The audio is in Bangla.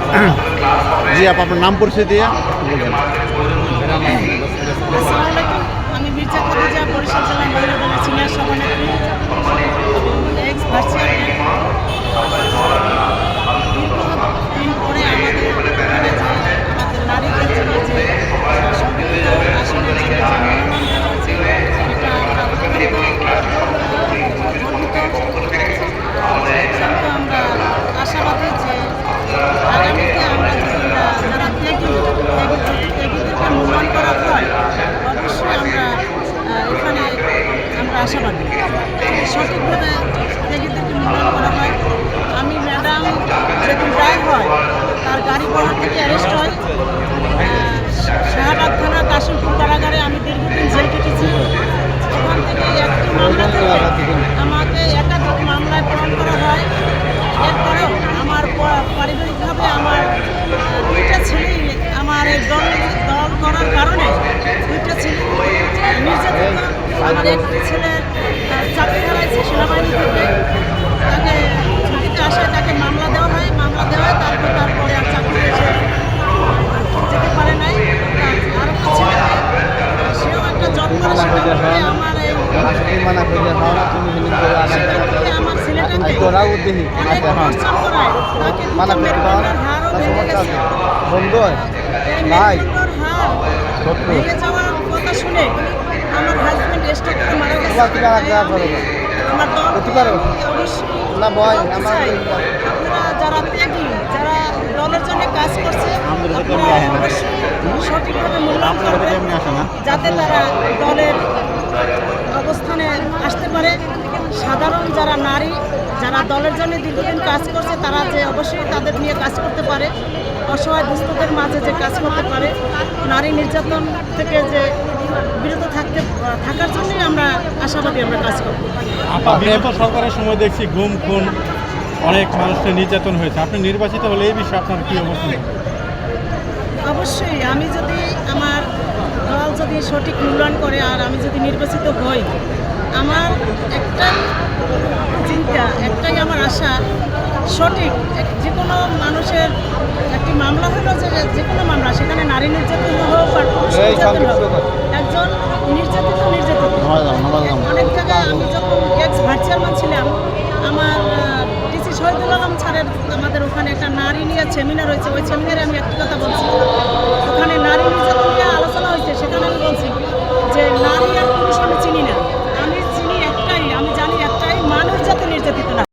জি আপু, আপনার নাম পরিচয় দিয়ে বলবেন। আসসালামু আলাইকুম। আমি মির্জা খাদিজা, বরিশাল জেলা মহিলা দলের সিনিয়র সভানেত্রী, এক্স ভার্চুয়াল। দীর্ঘদিন পরে আমাদের এখানে যে আমাদের নারীদের জন্য যে সংরক্ষিত আসনের জন্য যে মনোনয়ন দেওয়া হয়েছে, সেটা আমরা অত্যন্ত গর্বিত। অত্যন্ত আমরা আশাবাদী যে আগামীতে আমরা যদি যারা ত্যাগীদেরকে মূল্যায়ন করা হয়, অবশ্যই আমরা এখানে আমরা আশাবাদী সঠিকভাবে ত্যাগীদেরকে মূল্যায়ন করা হয়। আমি ম্যাডাম যেদিন রায় হয়, তার গাড়ি বহর থেকে অ্যারেস্ট হয়, শাহবাগ থানা কাশিমপুর কারাগারে আমি দীর্ঘদিন জেল কেটেছি। ওখান থেকে একটি মামলা থেকে আমাকে একাধিক মামলায় প্রেরণ করা হয়। এরপরেও আমার পারিবারিকভাবে আমার দুইটা ছেলেই আমার এই দল করার কারণে দুইটা ছেলে নির্যাতিত। আমার একটি ছেলে চাকরি হারাইছে সেনাবাহিনী থেকে, তাকে ছুটিতে আসায় তাকে মামলা দেওয়া হয়। তারপরে আর চাকরি এসে যেতে পারে নাই। আর একটা ছেলেকে, সেও একটা জব করে, সেখান থেকে আমার এই আমার ছেলেটাকে অনেক টর্চার করায়, তাকে দুটো মেরুদণ্ডের হাড়ও ভেঙে গেছে। এই মেরুদণ্ডের হাড় ভেঙে যাওয়ার কথা শুনে আমার হাজব্যান্ড স্ট্রোক করে মারা গেছে। আমার দল অবশ্যই আপনারা যারা ত্যাগী, যারা দলের জন্য কাজ করছে, আপনারা অবশ্যই সঠিকভাবে মূল্যায়ন করবেন, যাতে তারা দলের অবস্থানে আসতে পারে। সাধারণ যারা নারী, যারা দলের জন্য দীর্ঘদিন কাজ করছে, তারা যে অবশ্যই তাদের নিয়ে কাজ করতে পারে, অসহায় দুস্থদের মাঝে যে কাজ করতে পারে, নারী নির্যাতন থেকে যে বিরত থাকার জন্যই আমরা আশাবাদী, আমরা কাজ করব। বিগত সরকারের সময় দেখছি গুম খুন অনেক মানুষের নির্যাতন হয়েছে। আপনি নির্বাচিত হলে এই বিষয়ে আপনার কী অবস্থান? অবশ্যই আমি যদি আমার দল যদি সঠিক মূল্যায়ন করে আর আমি যদি নির্বাচিত হই, আমার একটাই চিন্তা, একটাই আমার আশা, সঠিক যে কোনো মানুষের একটি মামলা হলো, যে কোনো মামলা, সেখানে নারী নির্যাতন হোক আর পুরুষ নির্যাতন হোক, একজন নির্যাতিত অনেক জায়গায় আমি যখন এক্স ভার্চুয়াল ছিলাম, আমার ডিসি শহীদুল আলম স্যারের আমাদের ওখানে একটা নারী নিয়ে সেমিনার হয়েছে। ওই সেমিনারে আমি একটি কথা বলছি, ওখানে নারী নির্যাতন নিয়ে আলোচনা হয়েছে। সেখানে আমি বলছি যে নারী আর পুরুষ আমি চিনি না,